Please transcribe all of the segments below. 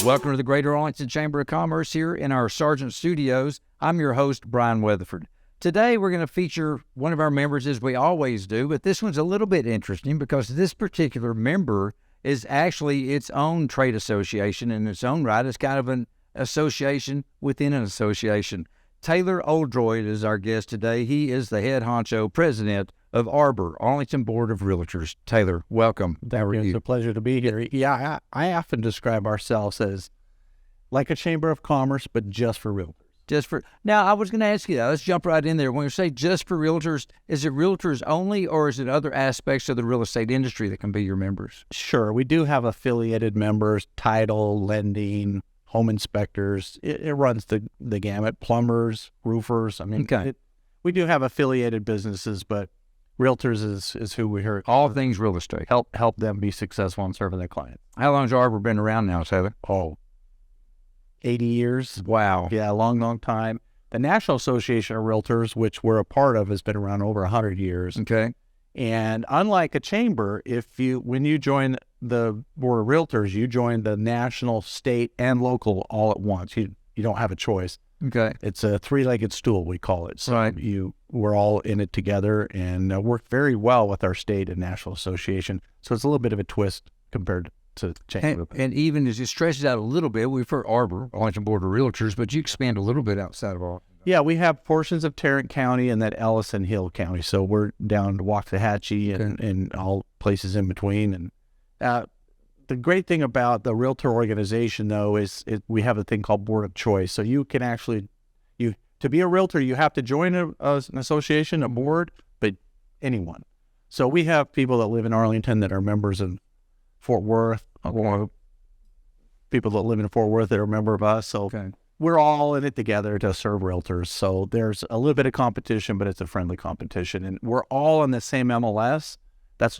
Welcome to the Greater Arlington Chamber of Commerce here in our Sargent Studios. I'm your host, Bryan Weatherford. Today we're going to feature one of our members as we always do, but this one's a little bit interesting because this particular member is actually its own trade association in its own right. It's kind of an association within an association. Taylor Oldroyd is our guest today. He is the head honcho president of ARBOR, Arlington Board of Realtors. Taylor, welcome. It's a pleasure to be here. Yeah, I often describe ourselves as like a chamber of commerce, but just for realtors. Now, I was going to ask you that. Let's jump right in there. When you say just for realtors, is it realtors only, or is it other aspects of the real estate industry that can be your members? Sure. We do have affiliated members, title, lending, home inspectors. It runs the gamut, plumbers, roofers. I mean, we do have affiliated businesses, but realtors is who we hear. All things real estate. Help them be successful in serving their clients. How long has ARBOR been around now, Taylor? 80 years. Wow. Yeah, a long time. The National Association of Realtors, which we're a part of, has been around over 100 years. Okay. And unlike a chamber, when you join the Board of Realtors, you join the national, state, and local all at once. You don't have a choice. Okay. It's a three-legged stool, we call it. So right. We're all in it together and work very well with our state and national association. So it's a little bit of a twist compared to chamber. And even as it stretches out a little bit, we've heard ARBOR, Arlington Board of Realtors, but you expand a little bit outside of Arlington. Yeah, we have portions of Tarrant County and then Ellison Hill County. So we're down to Waxahachie and all places in between. And the great thing about the realtor organization, though, is we have a thing called Board of Choice. So you can actually, to be a realtor, you have to join an association, a board, but anyone. So we have people that live in Arlington that are members of Fort Worth, or people that live in Fort Worth that are a member of us. So we're all in it together to serve realtors. So there's a little bit of competition, but it's a friendly competition. And we're all in the same MLS.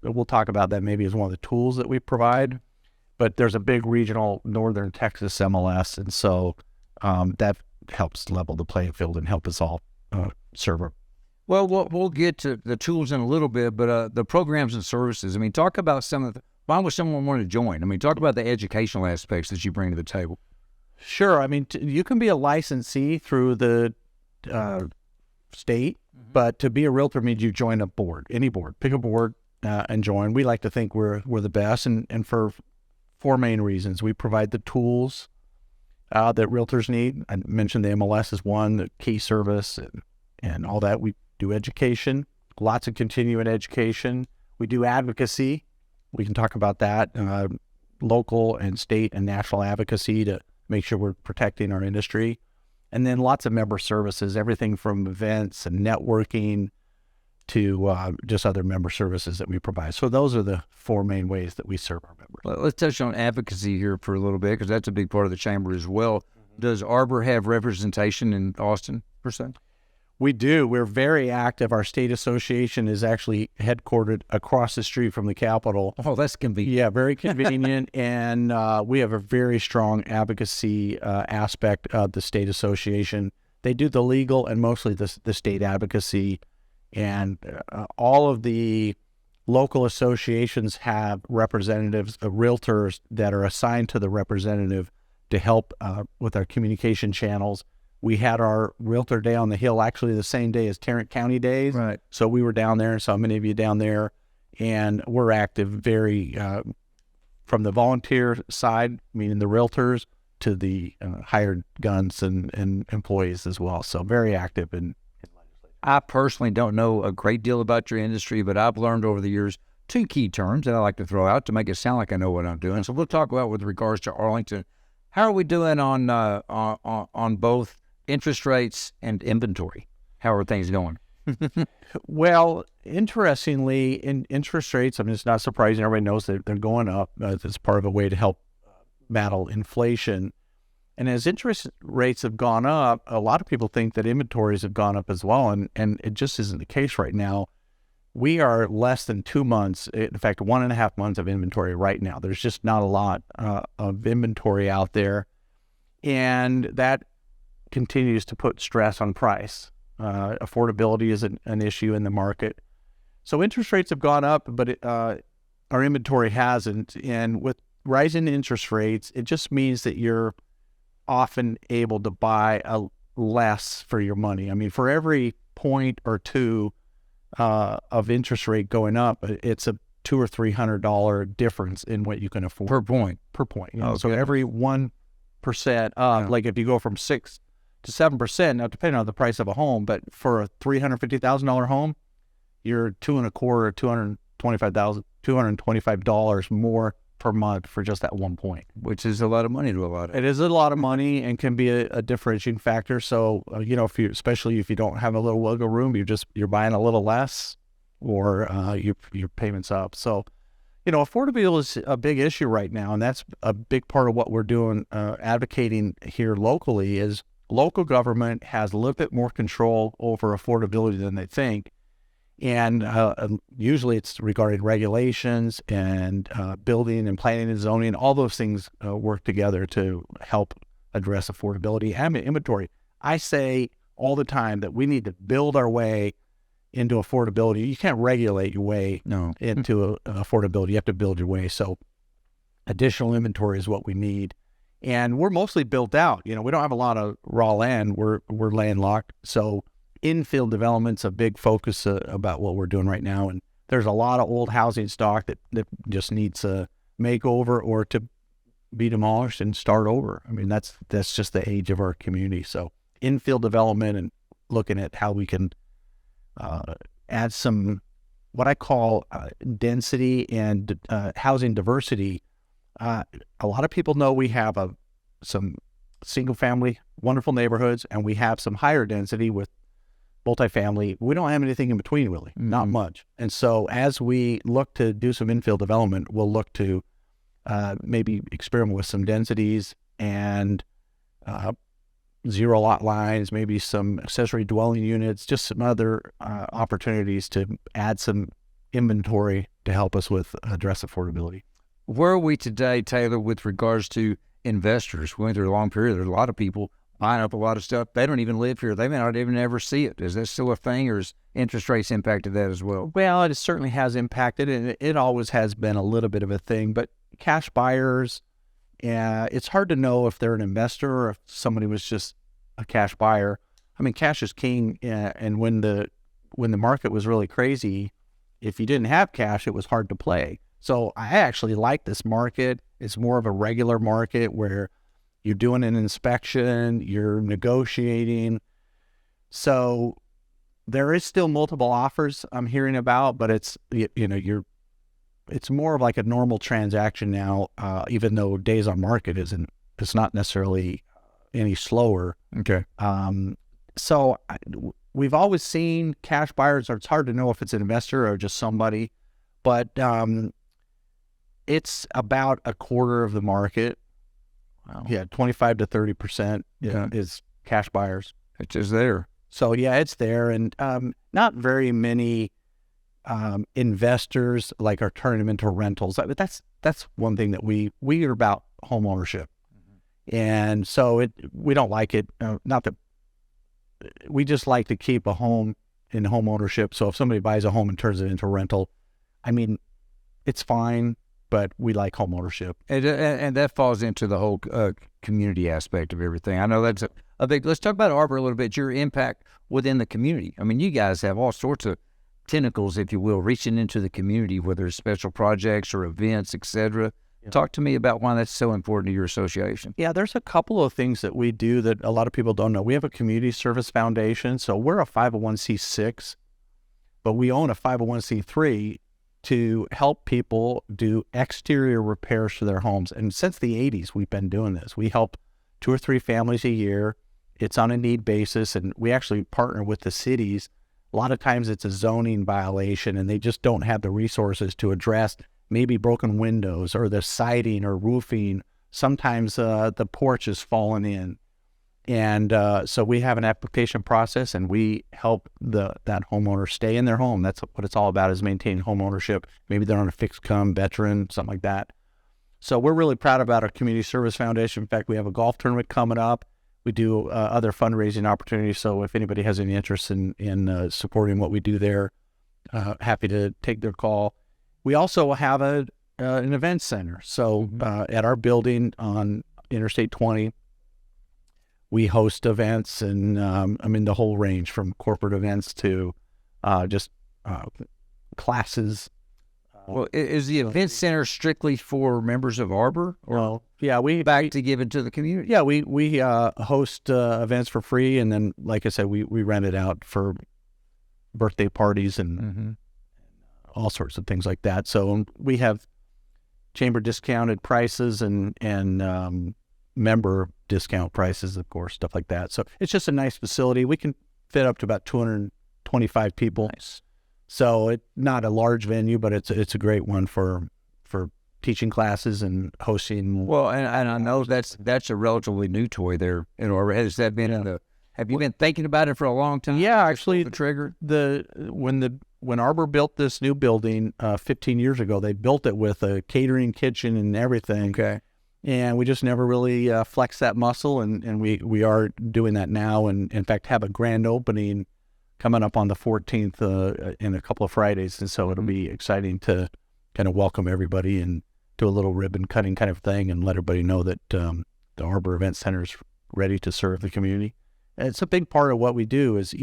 We'll talk about that maybe as one of the tools that we provide. But there's a big regional Northern Texas MLS, and so that helps level the playing field and help us all serve. Well, we'll get to the tools in a little bit, but the programs and services. I mean, talk about some of why would someone want to join? I mean, talk about the educational aspects that you bring to the table. Sure. I mean, you can be a licensee through the state, but to be a realtor means you join a board, any board. Pick a board and join. We like to think we're the best, and for four main reasons. We provide the tools that realtors need. I mentioned the MLS is one, the key service and all that. We do education, lots of continuing education. We do advocacy. We can talk about that, local and state and national advocacy to make sure we're protecting our industry. And then lots of member services, everything from events and networking to just other member services that we provide. So those are the four main ways that we serve our members. Well, let's touch on advocacy here for a little bit, because that's a big part of the chamber as well. Does ARBOR have representation in Austin, per se? We do. We're very active. Our state association is actually headquartered across the street from the Capitol. Oh, that's convenient. Yeah, very convenient. And we have a very strong advocacy aspect of the state association. They do the legal and mostly the state advocacy. And all of the local associations have representatives, realtors that are assigned to the representative to help with our communication channels. We had our Realtor Day on the Hill actually the same day as Tarrant County Days. Right. So we were down there, and saw many of you down there. And we're active very from the volunteer side, meaning the realtors, to the hired guns and employees as well. So very active in legislature. I personally don't know a great deal about your industry, but I've learned over the years two key terms that I like to throw out to make it sound like I know what I'm doing. So we'll talk about with regards to Arlington. How are we doing on both interest rates and inventory? How are things going? Well, interestingly, in interest rates, I mean, it's not surprising. Everybody knows that they're going up. It's part of a way to help battle inflation. And as interest rates have gone up, a lot of people think that inventories have gone up as well, and it just isn't the case right now. We are less than 2 months, in fact, 1.5 months of inventory right now. There's just not a lot of inventory out there, and that continues to put stress on price. Affordability is an issue in the market. So interest rates have gone up, but our inventory hasn't. And with rising interest rates, it just means that you're often able to buy less for your money. I mean, for every point or two of interest rate going up, it's a $200 or $300 difference in what you can afford Per point. You know? So every 1% up, like if you go from 6 to 7%, now depending on the price of a home, but for a $350,000 home, you're $225 more per month for just that 1 point, which is a lot of money to a lot of. It is a lot of money and can be a differentiating factor. So you know, especially if you don't have a little wiggle room, you're buying a little less, or your payments up. So you know, affordability is a big issue right now, and that's a big part of what we're doing, advocating here locally. Is local government has a little bit more control over affordability than they think. And usually it's regarding regulations and building and planning and zoning. All those things work together to help address affordability and inventory. I say all the time that we need to build our way into affordability. You can't regulate your way into affordability. You have to build your way. So additional inventory is what we need. And we're mostly built out. You know, we don't have a lot of raw land. We're landlocked. So infill development's a big focus about what we're doing right now, and there's a lot of old housing stock that just needs a makeover or to be demolished and start over. I mean, that's just the age of our community. So infill development and looking at how we can add some what I call density and housing diversity. A lot of people know we have some single family wonderful neighborhoods, and we have some higher density with multifamily. We don't have anything in between, really, not much. And so as we look to do some infill development, we'll look to maybe experiment with some densities and zero lot lines, maybe some accessory dwelling units, just some other opportunities to add some inventory to help us with address affordability. Where are we today, Taylor, with regards to investors? We went through a long period. There's a lot of people buying up a lot of stuff. They don't even live here. They may not even ever see it. Is that still a thing, or has interest rates impacted that as well? Well, it certainly has impacted, and it always has been a little bit of a thing. But cash buyers, it's hard to know if they're an investor or if somebody was just a cash buyer. I mean, cash is king, and when the market was really crazy, if you didn't have cash, it was hard to play. So I actually like this market. It's more of a regular market where you're doing an inspection, you're negotiating. So there is still multiple offers I'm hearing about, but it's more of like a normal transaction now, even though days on market it's not necessarily any slower. Okay. So we've always seen cash buyers. It's hard to know if it's an investor or just somebody, but it's about a quarter of the market. Wow. Yeah, 25 to 30% is cash buyers. It's just there. So yeah, it's there, and not very many investors like are turning them into rentals. But that's one thing that we are about home ownership, and so we don't like it. Not that we just like to keep a home in home ownership. So if somebody buys a home and turns it into a rental, I mean, it's fine. But we like home ownership. And that falls into the whole community aspect of everything. I know that's a big, let's talk about ARBOR a little bit, your impact within the community. I mean, you guys have all sorts of tentacles, if you will, reaching into the community, whether it's special projects or events, et cetera. Yeah. Talk to me about why that's so important to your association. Yeah, there's a couple of things that we do that a lot of people don't know. We have a community service foundation. So we're a 501c6, but we own a 501c3 to help people do exterior repairs to their homes. And since the 80s, we've been doing this. We help 2 or 3 families a year. It's on a need basis, and we actually partner with the cities. A lot of times it's a zoning violation, and they just don't have the resources to address maybe broken windows or the siding or roofing. Sometimes the porch is fallen in. And so we have an application process, and we help that homeowner stay in their home. That's what it's all about, is maintaining home ownership. Maybe they're on a fixed income, veteran, something like that. So we're really proud about our community service foundation. In fact, we have a golf tournament coming up. We do other fundraising opportunities. So if anybody has any interest in supporting what we do there, happy to take their call. We also have a an event center. So at our building on Interstate 20, we host events, and the whole range from corporate events to just classes. Well, is the event center strictly for members of ARBOR? Well, yeah, we to give it to the community? Yeah, we host events for free, and then, like I said, we rent it out for birthday parties and all sorts of things like that. So we have chamber discounted prices and member discount prices, of course, stuff like that. So it's just a nice facility. We can fit up to about 225 people. Nice. So it's not a large venue, but it's a great one for teaching classes and hosting. Well, and I know that's a relatively new toy there. Has that been have you been thinking about it for a long time? Yeah, actually, the trigger. When ARBOR built this new building 15 years ago, they built it with a catering kitchen and everything. Okay. And we just never really flexed that muscle, and we are doing that now, and in fact have a grand opening coming up on the 14th in a couple of Fridays, and so it'll be exciting to kind of welcome everybody and do a little ribbon cutting kind of thing and let everybody know that the ARBOR Event Center is ready to serve the community. And it's a big part of what we do is,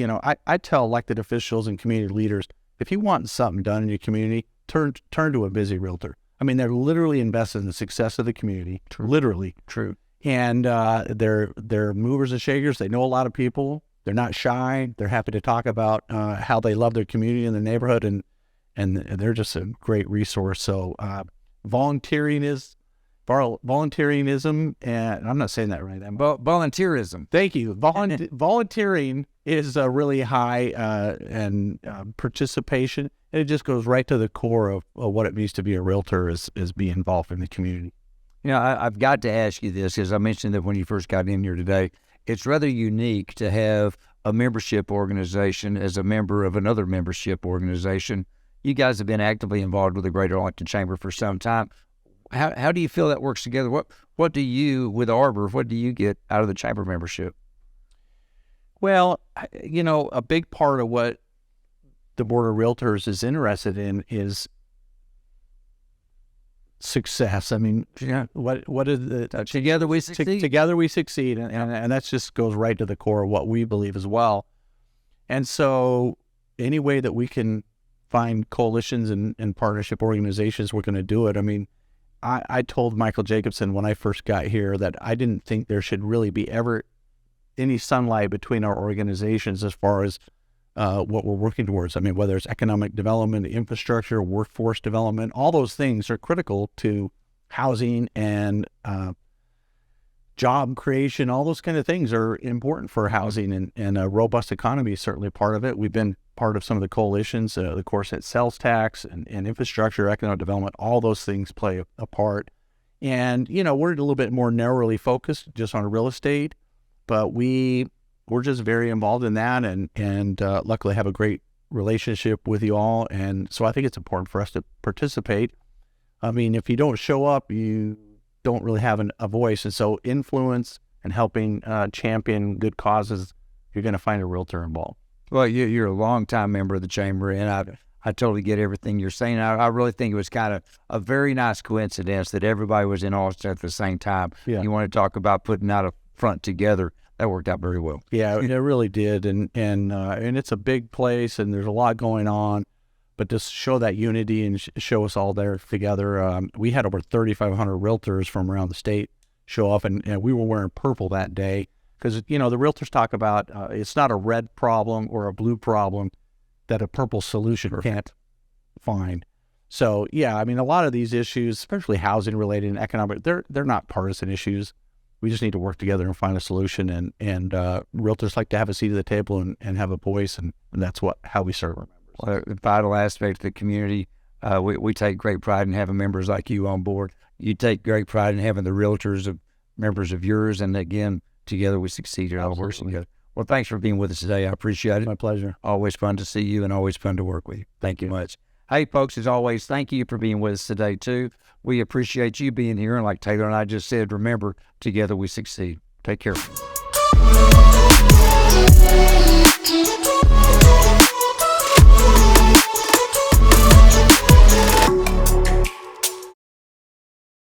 I tell elected officials and community leaders, if you want something done in your community, turn to a busy realtor. I mean, they're literally invested in the success of the community. True. Literally. True. And they're movers and shakers. They know a lot of people. They're not shy. They're happy to talk about how they love their community and the neighborhood, and they're just a great resource. So volunteerism, and I'm not saying that right. Volunteerism. Thank you. Volunteering is really high and participation. And it just goes right to the core of what it means to be a realtor is be involved in the community. I've got to ask you this, because I mentioned that when you first got in here today. It's rather unique to have a membership organization as a member of another membership organization. You guys have been actively involved with the Greater Arlington Chamber for some time. How do you feel that works together? What do you, with ARBOR, what do you get out of the chamber membership? Well, a big part of what the Board of Realtors is interested in is success. I mean, what is the together we succeed? Together we succeed, and that just goes right to the core of what we believe as well. And so, any way that we can find coalitions and partnership organizations, we're going to do it. I mean, I told Michael Jacobson when I first got here that I didn't think there should really be ever any sunlight between our organizations as far as what we're working towards. I mean, whether it's economic development, infrastructure, workforce development, all those things are critical to housing and job creation. All those kind of things are important for housing, and a robust economy is certainly part of it. We've been part of some of the coalitions, of course, at sales tax and infrastructure, economic development. All those things play a part. And, we're a little bit more narrowly focused just on real estate, but we're just very involved in that, and luckily have a great relationship with you all. And so I think it's important for us to participate. I mean, if you don't show up, you don't really have a voice. And so influence and helping champion good causes, you're going to find a realtor involved. Well, you're a longtime member of the chamber, and I totally get everything you're saying. I really think it was kind of a very nice coincidence that everybody was in Austin at the same time. Yeah. You want to talk about putting out a front together. That worked out very well. Yeah, it really did, and it's a big place, and there's a lot going on. But to show that unity and show us all there together, we had over 3,500 realtors from around the state show up, and we were wearing purple that day because the realtors talk about it's not a red problem or a blue problem that a purple solution can't find. So yeah, I mean, a lot of these issues, especially housing related and economic, they're not partisan issues. We just need to work together and find a solution, and realtors like to have a seat at the table and have a voice, and that's how we serve our members. Well, the vital aspect of the community, we take great pride in having members like you on board. You take great pride in having the realtors of members of yours, and again, together we succeed. All working together. Well, thanks for being with us today. I appreciate it. My pleasure. Always fun to see you, and always fun to work with you. Thank you much. Hey, folks, as always, thank you for being with us today, too. We appreciate you being here. And like Taylor and I just said, remember, together we succeed. Take care.